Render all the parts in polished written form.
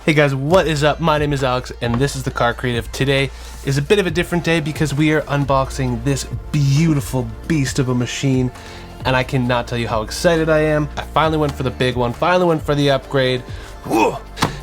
Hey guys, what is up? My name is Alex and this is The Car Creative. Today is a bit of a different day because we are unboxing this beautiful beast of a machine and I cannot tell you how excited I am. I finally went for the big one, finally went for the upgrade. Whew.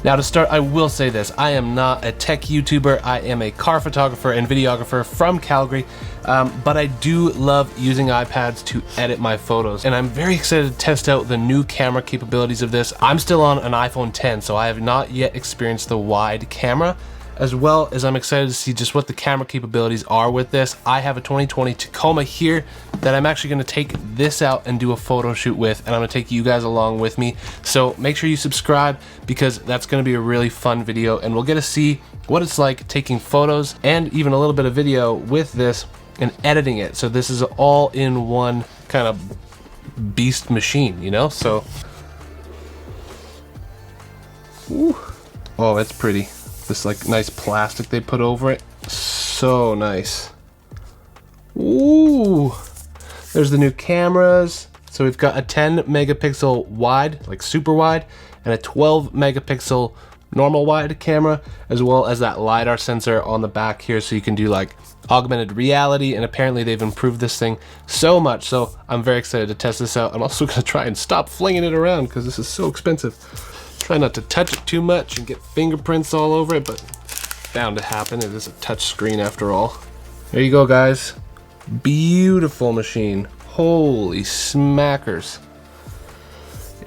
Now to start, I will say this, I am not a tech YouTuber, I am a car photographer and videographer from Calgary, but I do love using iPads to edit my photos, and I'm very excited to test out the new camera capabilities of this. I'm still on an iPhone 10, so I have not yet experienced the wide camera, as well as I'm excited to see just what the camera capabilities are with this. I have a 2020 Tacoma here that I'm actually gonna take this out and do a photo shoot with, and I'm gonna take you guys along with me. So make sure you subscribe because that's gonna be a really fun video and we'll get to see what it's like taking photos and even a little bit of video with this and editing it. So this is all in one kind of beast machine, you know? So, ooh. Oh, it's pretty. This like nice plastic they put over it, so nice. Ooh, there's the new cameras. So we've got a 10 megapixel wide, like super wide, and a 12 megapixel normal wide camera, as well as that LiDAR sensor on the back here, so you can do like augmented reality. And apparently they've improved this thing so much, so I'm very excited to test this out. I'm also gonna try and stop flinging it around because this is so expensive. Try not to touch it too much and get fingerprints all over it, but bound to happen. It is a touch screen after all. There you go, guys. Beautiful machine. Holy smackers.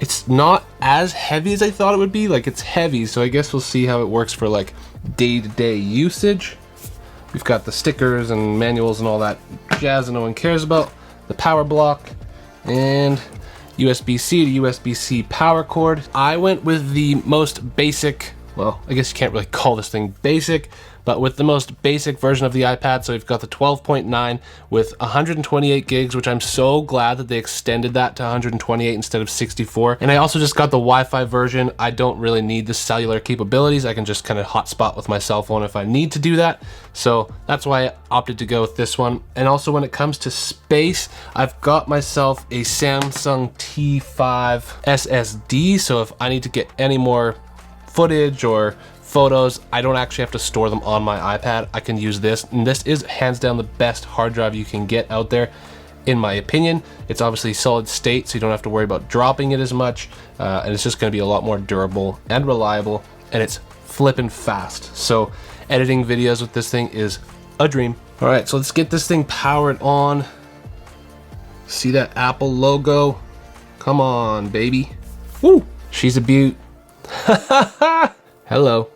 It's not as heavy as I thought it would be. Like, it's heavy, so I guess we'll see how it works for like day-to-day usage. We've got the stickers and manuals and all that jazz that no one cares about. The power block and USB-C to USB-C power cord. I went with the most basic, well, I guess you can't really call this thing basic, but with the most basic version of the iPad. So we've got the 12.9 with 128 gigs, which I'm so glad that they extended that to 128 instead of 64. And I also just got the Wi-Fi version. I don't really need the cellular capabilities. I can just kind of hotspot with my cell phone if I need to do that. So that's why I opted to go with this one. And also when it comes to space, I've got myself a Samsung T5 SSD. So if I need to get any more footage or photos, I don't actually have to store them on my iPad. I can use this, and this is hands down the best hard drive you can get out there, in my opinion. It's obviously solid state, so you don't have to worry about dropping it as much, and it's just going to be a lot more durable and reliable, and it's flippin' fast. So editing videos with this thing is a dream. All right, so let's get this thing powered on. See that Apple logo? Come on, baby. Woo! She's a beaut. Hello.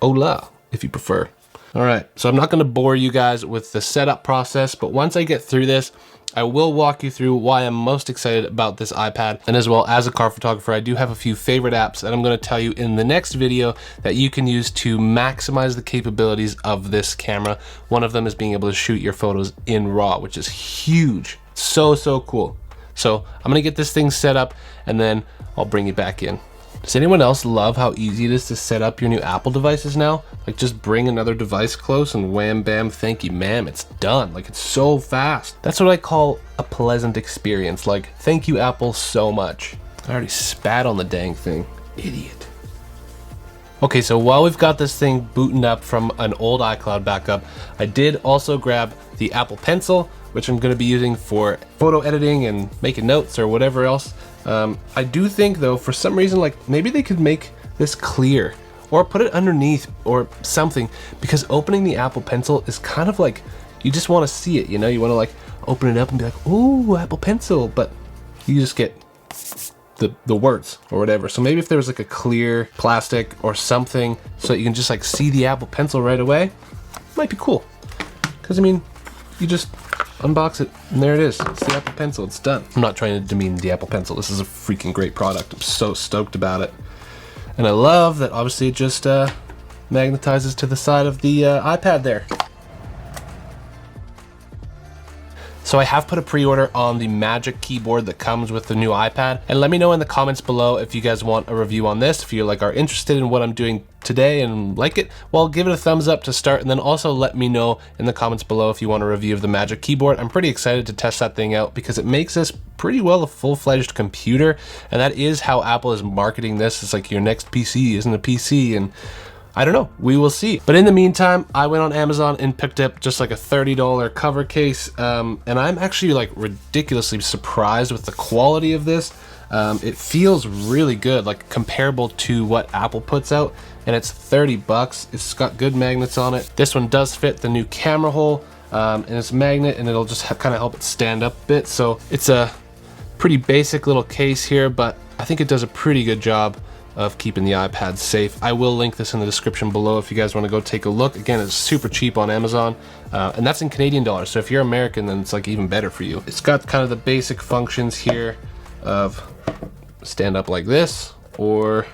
Hola, if you prefer. All right, so I'm not gonna bore you guys with the setup process, but once I get through this, I will walk you through why I'm most excited about this iPad. And as well, as a car photographer, I do have a few favorite apps that I'm gonna tell you in the next video that you can use to maximize the capabilities of this camera. One of them is being able to shoot your photos in RAW, which is huge. So cool. So I'm gonna get this thing set up and then I'll bring you back in. Does anyone else love how easy it is to set up your new Apple devices now? Like, just bring another device close and wham bam, thank you ma'am, it's done. Like, it's so fast. That's what I call a pleasant experience. Like, thank you Apple so much. I already spat on the dang thing. Idiot. Okay, so while we've got this thing booting up from an old iCloud backup, I did also grab the Apple Pencil, which I'm gonna be using for photo editing and making notes or whatever else. I do think though, for some reason, like maybe they could make this clear or put it underneath or something, because opening the Apple Pencil is kind of like, you just want to see it, you know, you want to like open it up and be like, ooh, Apple Pencil, but you just get the words or whatever. So maybe if there was like a clear plastic or something so that you can just like see the Apple Pencil right away, it might be cool. Because I mean, you just unbox it and there it is. It's the Apple Pencil, it's done. I'm not trying to demean the Apple Pencil. This is a freaking great product. I'm so stoked about it. And I love that obviously it just magnetizes to the side of the iPad there. So I have put a pre-order on the Magic Keyboard that comes with the new iPad, and let me know in the comments below if you guys want a review on this. If you are interested in what I'm doing today and like it, well, give it a thumbs up to start, and then also let me know in the comments below if you want a review of the Magic Keyboard. I'm pretty excited to test that thing out because it makes this pretty well a full-fledged computer, and that is how Apple is marketing this. It's like your next PC isn't a PC, and I don't know, we will see. But in the meantime, I went on Amazon and picked up just like a $30 cover case, and I'm actually like ridiculously surprised with the quality of this. It feels really good, like comparable to what Apple puts out, and it's 30 bucks. It's got good magnets on it. This one does fit the new camera hole, and it's a magnet, and it'll just kind of help it stand up a bit. So it's a pretty basic little case here, but I think it does a pretty good job of keeping the iPad safe. I will link this in the description below if you guys want to go take a look. Again, it's super cheap on Amazon, and that's in Canadian dollars, so if you're American, then it's like even better for you. It's got kind of the basic functions here of stand up like this or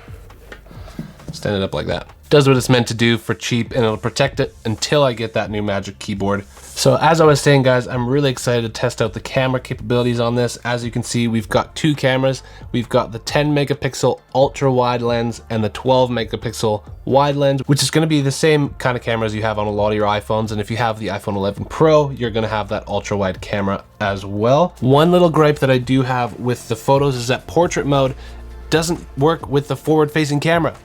stand it up like that. Does what it's meant to do for cheap, and it'll protect it until I get that new Magic Keyboard. So as I was saying, guys, I'm really excited to test out the camera capabilities on this. As you can see, we've got two cameras. We've got the 10 megapixel ultra wide lens and the 12 megapixel wide lens, which is going to be the same kind of cameras you have on a lot of your iPhones. And if you have the iPhone 11 Pro, you're going to have that ultra wide camera as well. One little gripe that I do have with the photos is that portrait mode doesn't work with the forward facing camera.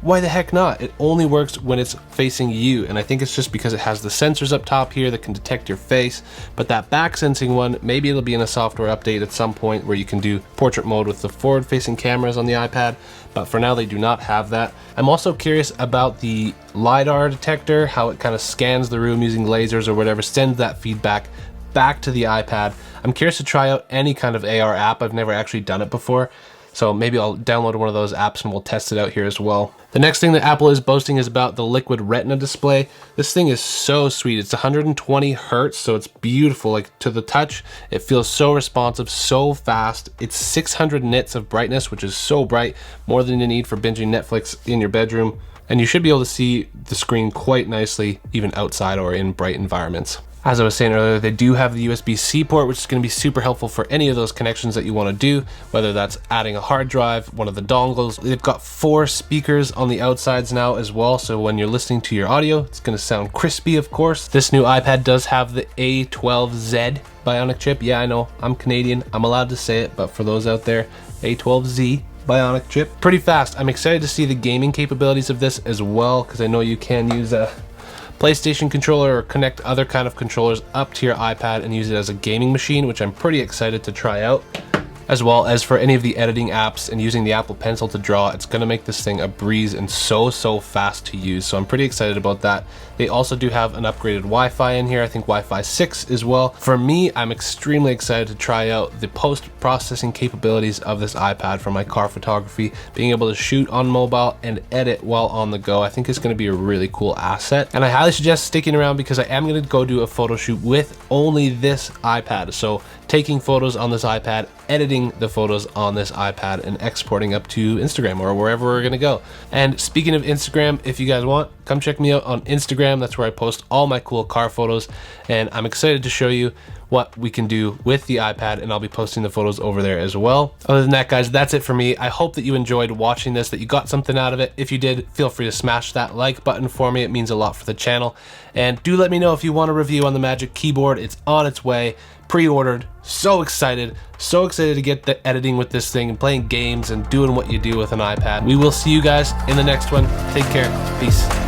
Why the heck not? It only works when it's facing you, and I think it's just because it has the sensors up top here that can detect your face. But that back sensing one, maybe it'll be in a software update at some point where you can do portrait mode with the forward facing cameras on the iPad, but for now they do not have that. I'm also curious about the LiDAR detector, how it kind of scans the room using lasers or whatever, sends that feedback back to the iPad. I'm curious to try out any kind of AR app. I've never actually done it before, so maybe I'll download one of those apps and we'll test it out here as well. The next thing that Apple is boasting is about the Liquid Retina display. This thing is so sweet. It's 120 hertz, so it's beautiful. Like, to the touch, it feels so responsive, so fast. It's 600 nits of brightness, which is so bright, more than you need for binging Netflix in your bedroom. And you should be able to see the screen quite nicely, even outside or in bright environments. As I was saying earlier, they do have the USB-C port, which is going to be super helpful for any of those connections that you want to do, whether that's adding a hard drive, one of the dongles. They've got 4 speakers on the outsides now as well, so when you're listening to your audio, it's going to sound crispy, of course. This new iPad does have the A12Z Bionic chip. Yeah, I know, I'm Canadian, I'm allowed to say it, but for those out there, A12Z Bionic chip. Pretty fast. I'm excited to see the gaming capabilities of this as well, because I know you can use a PlayStation controller or connect other kind of controllers up to your iPad and use it as a gaming machine, which I'm pretty excited to try out. As well as for any of the editing apps and using the Apple Pencil to draw, it's going to make this thing a breeze and so fast to use. So I'm pretty excited about that. They also do have an upgraded Wi-Fi in here, I think Wi-Fi 6 as well. For me, I'm extremely excited to try out the post-processing capabilities of this iPad for my car photography. Being able to shoot on mobile and edit while on the go, I think is going to be a really cool asset. And I highly suggest sticking around because I am going to go do a photo shoot with only this iPad. So taking photos on this iPad, editing the photos on this iPad, and exporting up to Instagram or wherever we're gonna go. And speaking of Instagram, if you guys want, come check me out on Instagram. That's where I post all my cool car photos, and I'm excited to show you what we can do with the iPad, and I'll be posting the photos over there as well. Other than that, guys, that's it for me. I hope that you enjoyed watching this, that you got something out of it. If you did, feel free to smash that like button for me. It means a lot for the channel. And do let me know if you want a review on the Magic Keyboard. It's on its way, pre-ordered. So excited to get the editing with this thing and playing games and doing what you do with an iPad. We will see you guys in the next one. Take care. Peace.